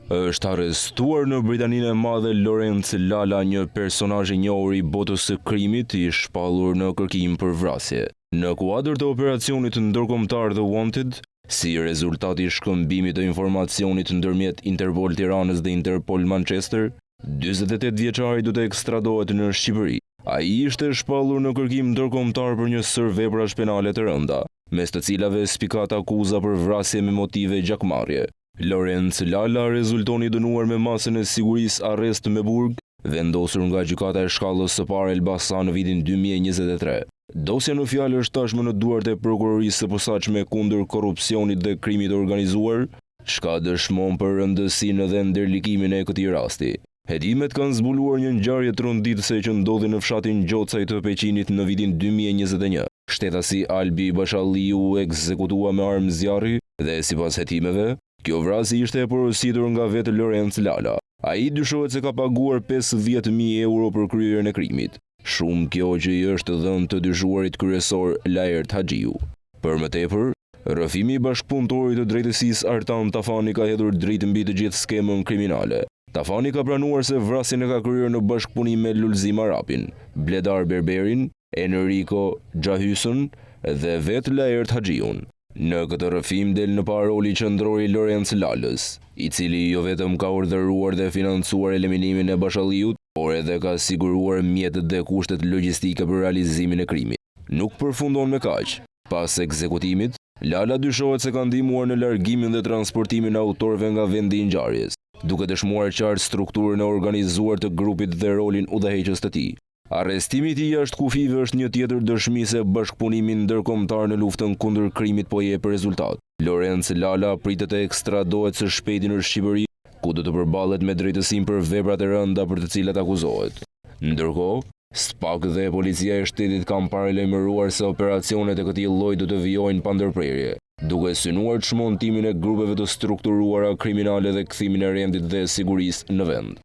Është arrestuar në Britaninë e Madhe Lawrence Lala, një personazh i njohur i botës së krimit, i shpallur në kërkim për vrasje. Në kuadër të operacionit ndërkombëtar The Wanted, si rezultati i shkëmbimit të informacionit ndërmjet Interpol Tiranës dhe Interpol Manchester, 48 vjeçari do të ekstradohet në Shqipëri. Ai ishte shpallur në kërkim ndërkombëtar për një sër veprash penale të rënda, mes të cilave spikat akuza për vrasje me motive gjakmarrje. Lawrence Lala rezulton i dënuar me masën e sigurisë arrest me burg, vendosur nga gjykata e shkallës së parë Elbasan në vitin 2023. Dosja në fjalë është tashmë në duart e prokurorisë së posaçme kundër korrupsionit dhe krimit të organizuar, çka dëshmon për rëndësinë dhe ndërlikimin e këtij rasti. Hetimet kanë zbuluar një ngjarje tronditëse që ndodhi në fshatin Gjocaj të Peqinit në vitin 2021. Shtetasi Albi Bashalliu u ekzekutua me armë zjarri dhe sipas hetimeve, kjo vrasje ishte e porositur nga vetë Lawrence Lala. Ai dyshohet se ka paguar 50.000 euro për kryerjen e krimit. Shumë kjo që i është dhënë të dyshuarit kryesor Laert Haxhiu. Për më tepër, rrëfimi i bashkëpunëtorit të drejtësisë Artan Tafani ka hedhur drejt mbi të gjithë skemën kriminale. Tafani ka pranuar se vrasjen e ka kryer në bashkëpunim me Lulzim Arapin, Bledar Berberin, Enrico Xhahyson dhe vetë Laert Haxhiun. Në këtë rrëfim del në parë roli qendror i Lawrence Lalës, i cili jo vetëm ka urdhëruar dhe financuar eliminimin e Bashalliut, por edhe ka siguruar mjetet dhe kushtet logjistike për realizimin e krimit. Nuk përfundon me kaq. Pas ekzekutimit, Lala dyshohet se ka ndihmuar në largimin dhe transportimin e autorëve nga vendi i ngjarjes, duke dëshmuar qartë strukturën e organizuar të grupit dhe rolin udhëheqës të tij. Arrestimi i tij jashtë kufive është një tjetër dëshmi se bashkëpunimi ndërkombëtar në luftën kundër krimit po jep rezultat. Lawrence Lala pritet të ekstradohet së shpejti në Shqipëri, ku do të përballet me drejtësinë për veprat e rënda për të cilat akuzohet. Ndërkohë, SPAK dhe policia e shtetit kanë paralajmëruar se operacionet e këtij lloji do të vijojnë pa ndërprerje, duke synuar çmontimin e grupeve të strukturuara kriminale dhe kthimin e rendit dhe sigurisë në vend.